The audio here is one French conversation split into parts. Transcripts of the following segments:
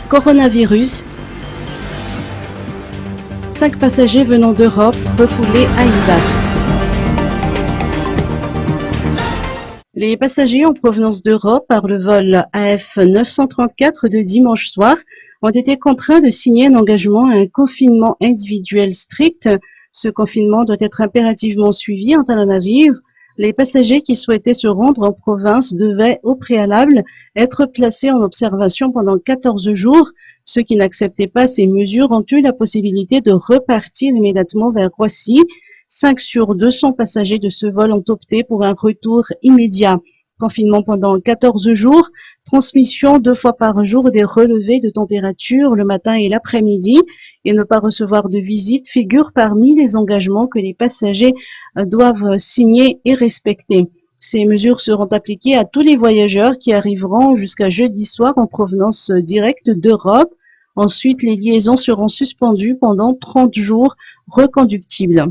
Coronavirus. 5 passagers venant d'Europe refoulés à Ivat. Les passagers en provenance d'Europe par le vol AF 934 de dimanche soir ont été contraints de signer un engagement à un confinement individuel strict. Ce confinement doit être impérativement suivi en Antananarivo. Les passagers qui souhaitaient se rendre en province devaient, au préalable, être placés en observation pendant 14 jours. Ceux qui n'acceptaient pas ces mesures ont eu la possibilité de repartir immédiatement vers Roissy. 5 sur 200 passagers de ce vol ont opté pour un retour immédiat. Confinement pendant 14 jours, transmission 2 fois par jour des relevés de température le matin et l'après-midi et ne pas recevoir de visite figure parmi les engagements que les passagers doivent signer et respecter. Ces mesures seront appliquées à tous les voyageurs qui arriveront jusqu'à jeudi soir en provenance directe d'Europe. Ensuite, les liaisons seront suspendues pendant 30 jours reconductibles.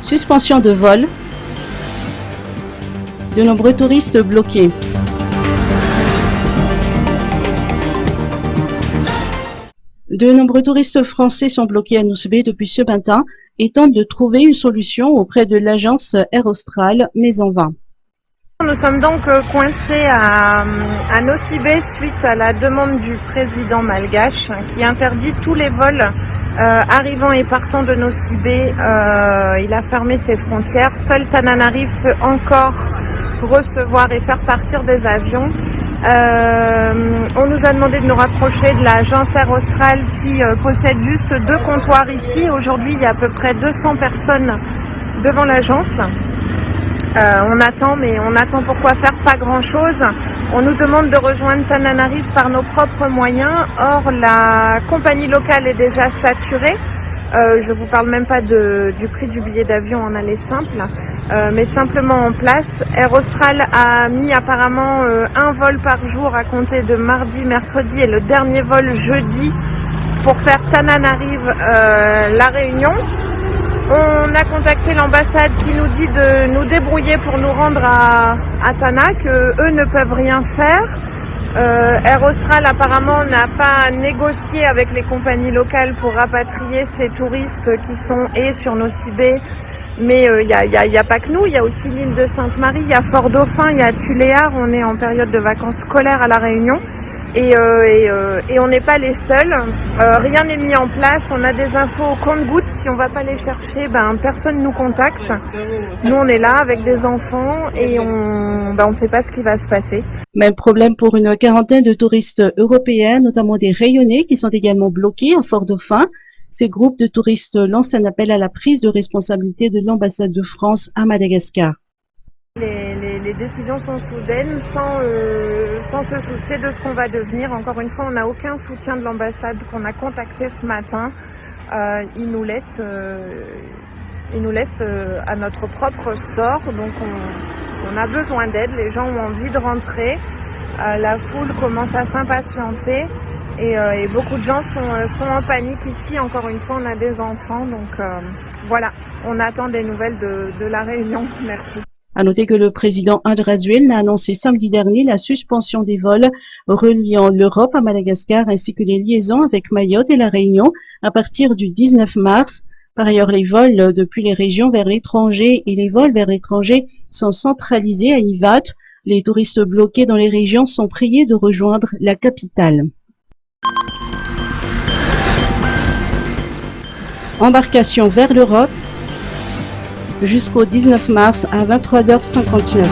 Suspension de vol. De nombreux touristes bloqués. De nombreux touristes français sont bloqués à Nousbé depuis ce matin et tentent de trouver une solution auprès de l'agence Air Austral, mais en vain. Nous sommes donc coincés à Nosy-Bé suite à la demande du président malgache qui interdit tous les vols arrivant et partant de Nosy-Bé. Il a fermé ses frontières. Seul Tananarive peut encore recevoir et faire partir des avions. On nous a demandé de nous rapprocher de l'agence Air Austral qui possède juste 2 comptoirs ici. Aujourd'hui, il y a à peu près 200 personnes devant l'agence. On attend, mais on attend pour quoi faire? Pas grand-chose. On nous demande de rejoindre Tananarive par nos propres moyens. Or, la compagnie locale est déjà saturée. Je vous parle même pas du prix du billet d'avion en aller simple, mais simplement en place. Air Austral a mis apparemment un vol par jour à compter de mardi, mercredi et le dernier vol jeudi pour faire Tananarive La Réunion. On a contacté l'ambassade qui nous dit de nous débrouiller pour nous rendre à Tana, que eux ne peuvent rien faire. Air Austral apparemment n'a pas négocié avec les compagnies locales pour rapatrier ces touristes qui sont sur Nosy-Bé. Mais il y a pas que nous, il y a aussi l'île de Sainte-Marie, il y a Fort-Dauphin, il y a Tuléar. On est en période de vacances scolaires à La Réunion et on n'est pas les seuls. Rien n'est mis en place, on a des infos au compte-gouttes. Si on va pas les chercher, personne nous contacte. Nous on est là avec des enfants et on sait pas ce qui va se passer. Même problème pour une quarantaine de touristes européens, notamment des Rayonnais qui sont également bloqués en Fort-Dauphin. Ces groupes de touristes lancent un appel à la prise de responsabilité de l'ambassade de France à Madagascar. Les décisions sont soudaines sans se soucier de ce qu'on va devenir. Encore une fois, on n'a aucun soutien de l'ambassade qu'on a contacté ce matin. Ils nous laissent à notre propre sort. Donc on a besoin d'aide. Les gens ont envie de rentrer. La foule commence à s'impatienter. Et beaucoup de gens sont en panique ici. Encore une fois, on a des enfants. Donc voilà, on attend des nouvelles de La Réunion. Merci. À noter que le président Andraduel a annoncé samedi dernier la suspension des vols reliant l'Europe à Madagascar ainsi que les liaisons avec Mayotte et La Réunion à partir du 19 mars. Par ailleurs, les vols depuis les régions vers l'étranger et les vols vers l'étranger sont centralisés à Ivat. Les touristes bloqués dans les régions sont priés de rejoindre la capitale. Embarcation vers l'Europe jusqu'au 19 mars à 23h59.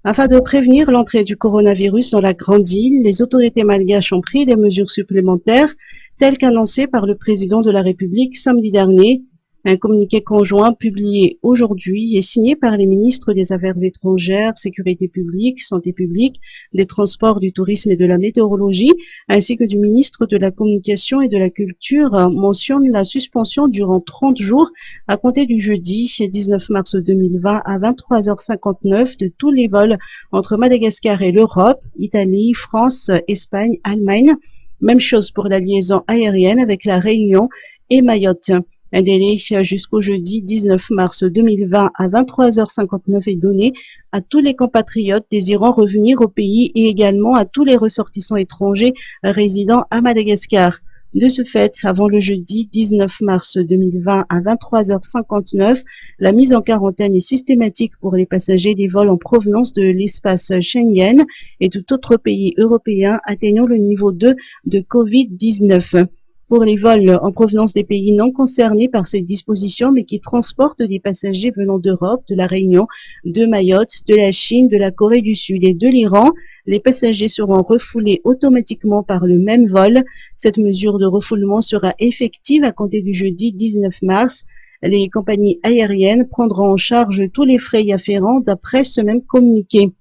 Afin de prévenir l'entrée du coronavirus dans la Grande Île, les autorités malgaches ont pris des mesures supplémentaires, telles qu'annoncées par le président de la République samedi dernier. Un communiqué conjoint publié aujourd'hui est signé par les ministres des Affaires étrangères, Sécurité publique, Santé publique, des Transports, du Tourisme et de la Météorologie, ainsi que du ministre de la Communication et de la Culture, mentionne la suspension durant 30 jours à compter du jeudi 19 mars 2020 à 23h59 de tous les vols entre Madagascar et l'Europe, Italie, France, Espagne, Allemagne. Même chose pour la liaison aérienne avec La Réunion et Mayotte. Un délai jusqu'au jeudi 19 mars 2020 à 23h59 est donné à tous les compatriotes désirant revenir au pays et également à tous les ressortissants étrangers résidant à Madagascar. De ce fait, avant le jeudi 19 mars 2020 à 23h59, la mise en quarantaine est systématique pour les passagers des vols en provenance de l'espace Schengen et tout autre pays européen atteignant le niveau 2 de Covid-19. Pour les vols en provenance des pays non concernés par ces dispositions, mais qui transportent des passagers venant d'Europe, de la Réunion, de Mayotte, de la Chine, de la Corée du Sud et de l'Iran, les passagers seront refoulés automatiquement par le même vol. Cette mesure de refoulement sera effective à compter du jeudi 19 mars. Les compagnies aériennes prendront en charge tous les frais y afférents d'après ce même communiqué.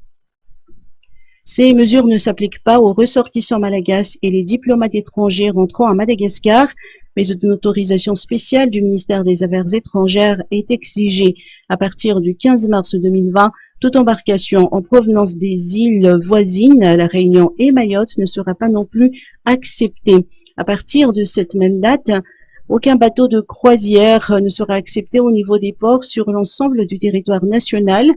Ces mesures ne s'appliquent pas aux ressortissants malagasy et les diplomates étrangers rentrant à Madagascar, mais une autorisation spéciale du ministère des Affaires étrangères est exigée. À partir du 15 mars 2020, toute embarcation en provenance des îles voisines, la Réunion et Mayotte, ne sera pas non plus acceptée. À partir de cette même date, aucun bateau de croisière ne sera accepté au niveau des ports sur l'ensemble du territoire national.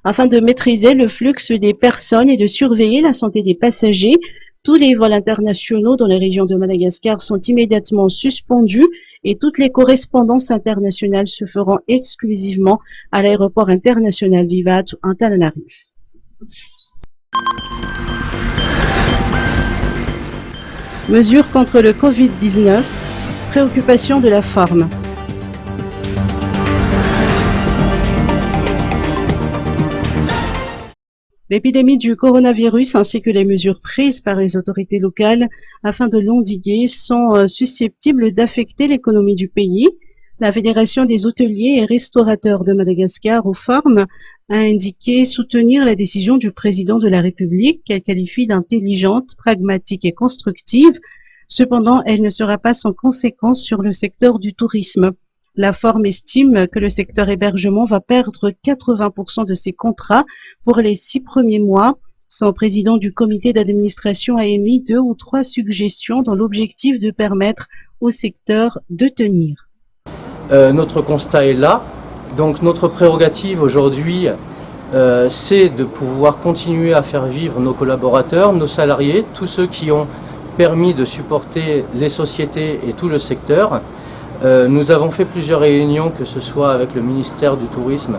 Afin de maîtriser le flux des personnes et de surveiller la santé des passagers, tous les vols internationaux dans les régions de Madagascar sont immédiatement suspendus et toutes les correspondances internationales se feront exclusivement à l'aéroport international d'Ivat ou Antananarivo. Mesures contre le Covid-19, préoccupation de la forme. L'épidémie du coronavirus ainsi que les mesures prises par les autorités locales afin de l'endiguer sont susceptibles d'affecter l'économie du pays. La Fédération des hôteliers et restaurateurs de Madagascar, OFORM, a indiqué soutenir la décision du président de la République qu'elle qualifie d'intelligente, pragmatique et constructive. Cependant, elle ne sera pas sans conséquence sur le secteur du tourisme. La Forme estime que le secteur hébergement va perdre 80% de ses contrats pour les 6 premiers mois. Son président du comité d'administration a émis 2 ou 3 suggestions dans l'objectif de permettre au secteur de tenir. Notre constat est là. Donc notre prérogative aujourd'hui, c'est de pouvoir continuer à faire vivre nos collaborateurs, nos salariés, tous ceux qui ont permis de supporter les sociétés et tout le secteur. Nous avons fait plusieurs réunions, que ce soit avec le ministère du Tourisme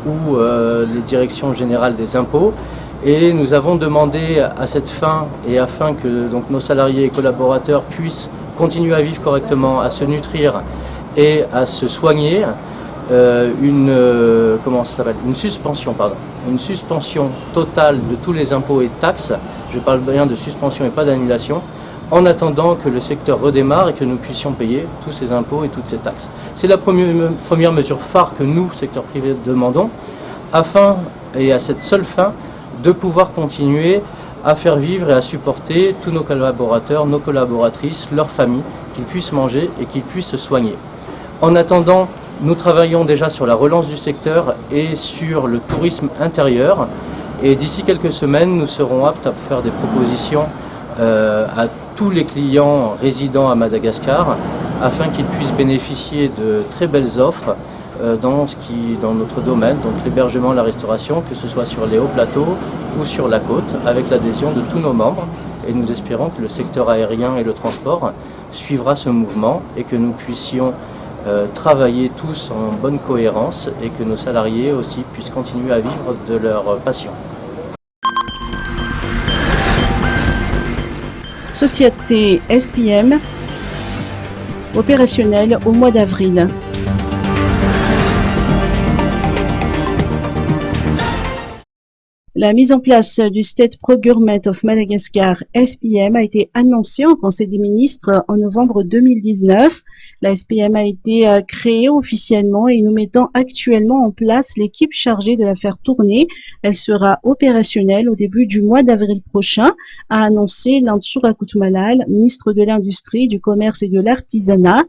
ou les directions générales des impôts, et nous avons demandé à cette fin, et afin que donc, nos salariés et collaborateurs puissent continuer à vivre correctement, à se nutrir et à se soigner, une suspension totale de tous les impôts et taxes. Je parle bien de suspension et pas d'annulation, en attendant que le secteur redémarre et que nous puissions payer tous ces impôts et toutes ces taxes. C'est la première mesure phare que nous, secteur privé, demandons, afin, et à cette seule fin, de pouvoir continuer à faire vivre et à supporter tous nos collaborateurs, nos collaboratrices, leurs familles, qu'ils puissent manger et qu'ils puissent se soigner. En attendant, nous travaillons déjà sur la relance du secteur et sur le tourisme intérieur, et d'ici quelques semaines, nous serons aptes à faire des propositions à tous les clients résidant à Madagascar afin qu'ils puissent bénéficier de très belles offres dans notre domaine, donc l'hébergement, la restauration, que ce soit sur les hauts plateaux ou sur la côte, avec l'adhésion de tous nos membres. Et nous espérons que le secteur aérien et le transport suivra ce mouvement et que nous puissions travailler tous en bonne cohérence et que nos salariés aussi puissent continuer à vivre de leur passion. Société SPM, opérationnelle au mois d'avril. La mise en place du State Procurement of Madagascar, SPM, a été annoncée au Conseil des ministres en novembre 2019. La SPM a été créée officiellement et nous mettons actuellement en place l'équipe chargée de la faire tourner. Elle sera opérationnelle au début du mois d'avril prochain, a annoncé Landsura Koutmalal, ministre de l'Industrie, du Commerce et de l'Artisanat.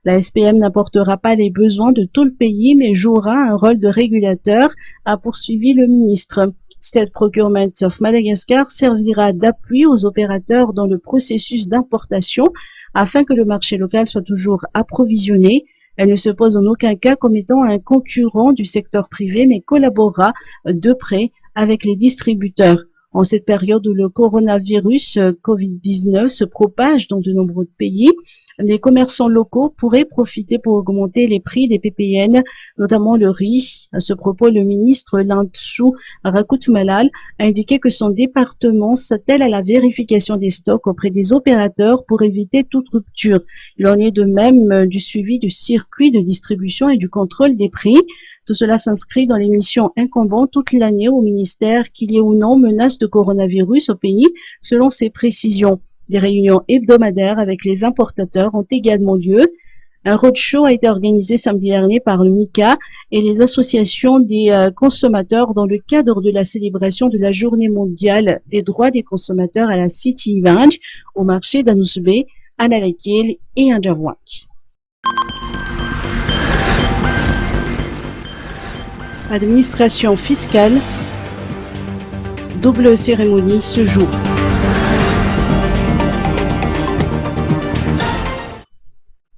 La SPM n'apportera pas les besoins de tout le pays, mais jouera un rôle de régulateur, a poursuivi le ministre. State Procurement of Madagascar servira d'appui aux opérateurs dans le processus d'importation afin que le marché local soit toujours approvisionné. Elle ne se pose en aucun cas comme étant un concurrent du secteur privé, mais collaborera de près avec les distributeurs. En cette période où le coronavirus Covid-19 se propage dans de nombreux pays, les commerçants locaux pourraient profiter pour augmenter les prix des PPN, notamment le riz. À ce propos, le ministre Landsou Rakutmalal a indiqué que son département s'attelle à la vérification des stocks auprès des opérateurs pour éviter toute rupture. Il en est de même du suivi du circuit de distribution et du contrôle des prix. Tout cela s'inscrit dans les missions incombantes toute l'année au ministère, qu'il y ait ou non menace de coronavirus au pays, selon ses précisions. Des réunions hebdomadaires avec les importateurs ont également lieu. Un roadshow a été organisé samedi dernier par le MICA et les associations des consommateurs dans le cadre de la célébration de la Journée mondiale des droits des consommateurs à la City Event au marché d'Anousbe, à Nalakil et à Djavouak. Administration fiscale, double cérémonie ce jour.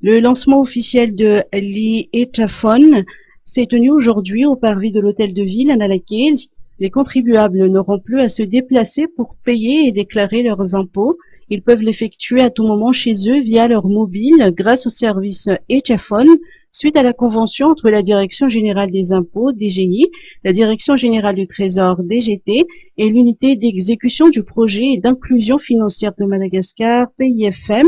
Le lancement officiel de l'e-Etaphone s'est tenu aujourd'hui au parvis de l'hôtel de ville à Nalakil. Les contribuables n'auront plus à se déplacer pour payer et déclarer leurs impôts. Ils peuvent l'effectuer à tout moment chez eux via leur mobile grâce au service Etaphone suite à la convention entre la Direction générale des impôts, DGI, la Direction générale du Trésor, DGT, et l'unité d'exécution du projet et d'inclusion financière de Madagascar, PIFM.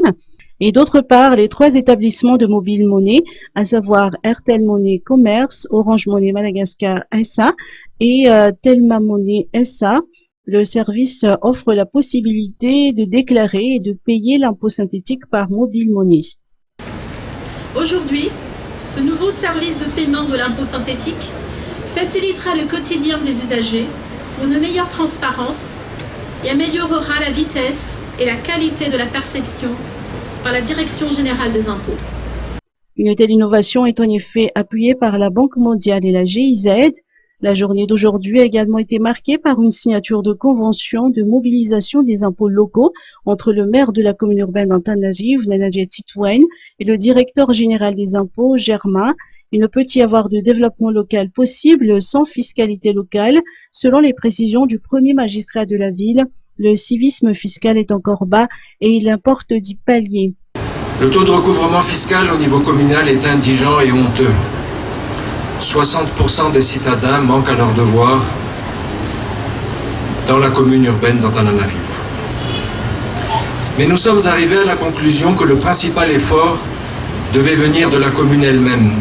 Et d'autre part, les 3 établissements de mobile monnaie, à savoir Airtel Money Commerce, Orange Money Madagascar SA et Telma Money SA. Le service offre la possibilité de déclarer et de payer l'impôt synthétique par mobile money. Aujourd'hui, ce nouveau service de paiement de l'impôt synthétique facilitera le quotidien des usagers pour une meilleure transparence et améliorera la vitesse et la qualité de la perception par la Direction générale des impôts. Une telle innovation est en effet appuyée par la Banque mondiale et la GIZ. La journée d'aujourd'hui a également été marquée par une signature de convention de mobilisation des impôts locaux entre le maire de la commune urbaine d'Antanagiv, Nanadjet Sitouane, et le directeur général des impôts, Germain. Il ne peut y avoir de développement local possible sans fiscalité locale. Selon les précisions du premier magistrat de la ville, le civisme fiscal est encore bas et il importe d'y pallier. Le taux de recouvrement fiscal au niveau communal est indigent et honteux. 60% des citadins manquent à leur devoir dans la commune urbaine d'Antananarivo. Mais nous sommes arrivés à la conclusion que le principal effort devait venir de la commune elle-même,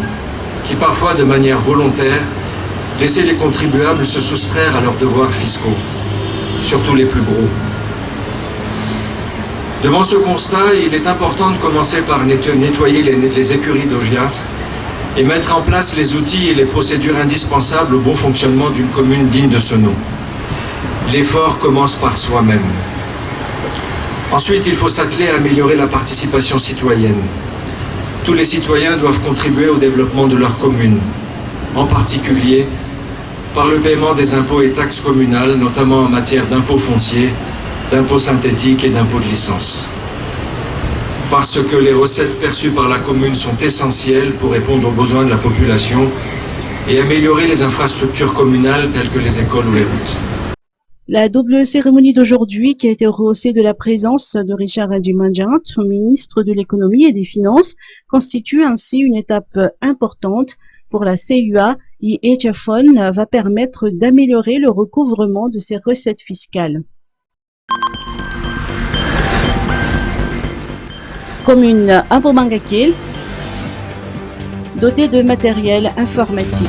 qui parfois de manière volontaire laissait les contribuables se soustraire à leurs devoirs fiscaux, surtout les plus gros. Devant ce constat, il est important de commencer par nettoyer les écuries d'Augias et mettre en place les outils et les procédures indispensables au bon fonctionnement d'une commune digne de ce nom. L'effort commence par soi-même. Ensuite, il faut s'atteler à améliorer la participation citoyenne. Tous les citoyens doivent contribuer au développement de leur commune, en particulier par le paiement des impôts et taxes communales, notamment en matière d'impôts fonciers, d'impôts synthétiques et d'impôts de licence. Parce que les recettes perçues par la commune sont essentielles pour répondre aux besoins de la population et améliorer les infrastructures communales telles que les écoles ou les routes. La double cérémonie d'aujourd'hui, qui a été rehaussée de la présence de Richard Adjumandjant, ministre de l'économie et des finances, constitue ainsi une étape importante pour la CUA. l'e-Etaphone va permettre d'améliorer le recouvrement de ses recettes fiscales. Commune Ambomangakil, dotée de matériel informatique.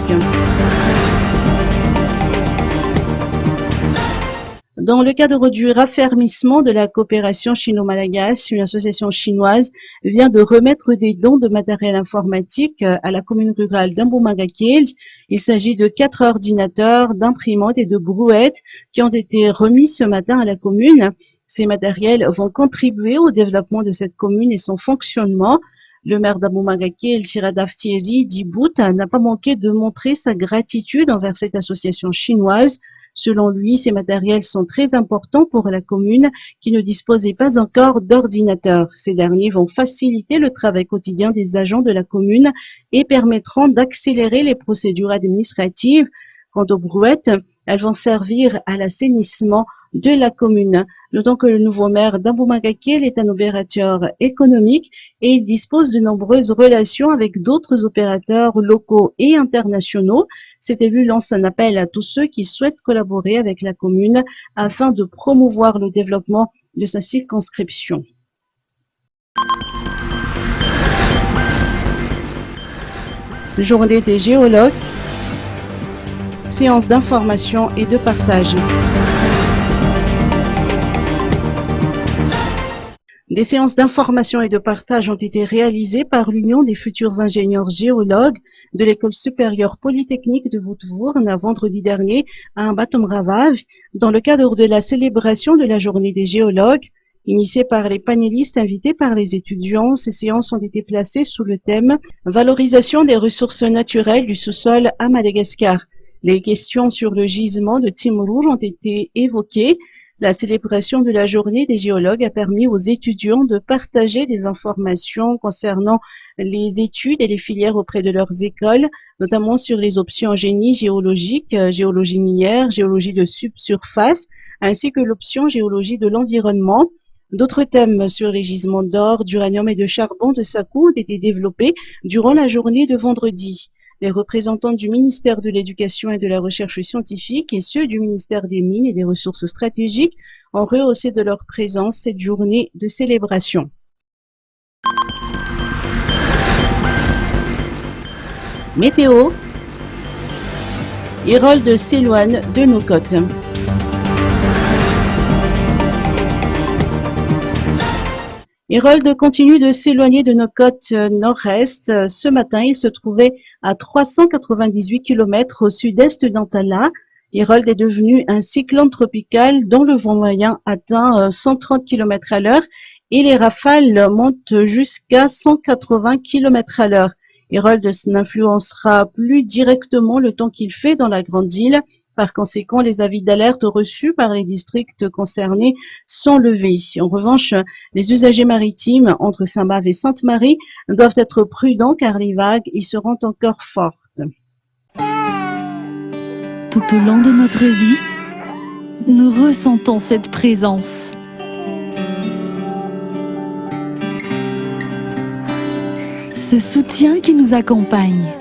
Dans le cadre du raffermissement de la coopération chino-malagasy, une association chinoise vient de remettre des dons de matériel informatique à la commune rurale d'Ambomangakil. Il s'agit de 4 ordinateurs, d'imprimantes et de brouettes qui ont été remis ce matin à la commune. Ces matériels vont contribuer au développement de cette commune et son fonctionnement. Le maire d'Ambomangakil, Chiradaf Thierry Dibout, n'a pas manqué de montrer sa gratitude envers cette association chinoise. Selon lui, ces matériels sont très importants pour la commune qui ne disposait pas encore d'ordinateurs. Ces derniers vont faciliter le travail quotidien des agents de la commune et permettront d'accélérer les procédures administratives. Quant aux brouettes, elles vont servir à l'assainissement de la commune. Notons que le nouveau maire d'Amboumangakel est un opérateur économique et il dispose de nombreuses relations avec d'autres opérateurs locaux et internationaux. Cet élu lance un appel à tous ceux qui souhaitent collaborer avec la commune afin de promouvoir le développement de sa circonscription. Journée des géologues, séance d'information et de partage. Des séances d'information et de partage ont été réalisées par l'Union des futurs ingénieurs géologues de l'École supérieure polytechnique de Voutvourne vendredi dernier à Mbatomravav dans le cadre de la célébration de la journée des géologues. Initiées par les panélistes invités par les étudiants, ces séances ont été placées sous le thème « Valorisation des ressources naturelles du sous-sol à Madagascar ». Les questions sur le gisement de Timrour ont été évoquées. La célébration de la journée des géologues a permis aux étudiants de partager des informations concernant les études et les filières auprès de leurs écoles, notamment sur les options génie géologique, géologie minière, géologie de subsurface, ainsi que l'option géologie de l'environnement. D'autres thèmes sur les gisements d'or, d'uranium et de charbon de Sakou ont été développés durant la journée de vendredi. Les représentants du ministère de l'Éducation et de la Recherche scientifique et ceux du ministère des Mines et des Ressources stratégiques ont rehaussé de leur présence cette journée de célébration. Météo. Hérold s'éloigne de nos côtes. Hérold continue de s'éloigner de nos côtes nord-est. Ce matin, il se trouvait à 398 km au sud-est d'Antala. Hérold est devenu un cyclone tropical dont le vent moyen atteint 130 km à l'heure et les rafales montent jusqu'à 180 km à l'heure. Hérold n'influencera plus directement le temps qu'il fait dans la grande île. Par conséquent, les avis d'alerte reçus par les districts concernés sont levés. En revanche, les usagers maritimes entre Saint-Bave et Sainte-Marie doivent être prudents car les vagues y seront encore fortes. Tout au long de notre vie, nous ressentons cette présence. Ce soutien qui nous accompagne.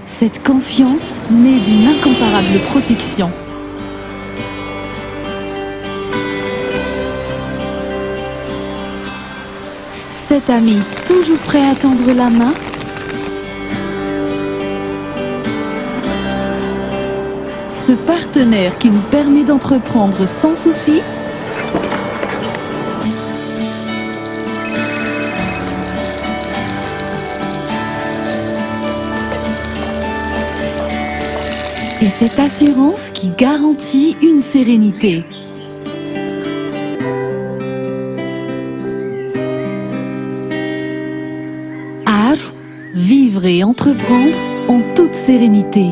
Cette confiance naît d'une incomparable protection. Cet ami toujours prêt à tendre la main. Ce partenaire qui nous permet d'entreprendre sans souci. Et cette assurance qui garantit une sérénité. À Havre, vivre et entreprendre en toute sérénité.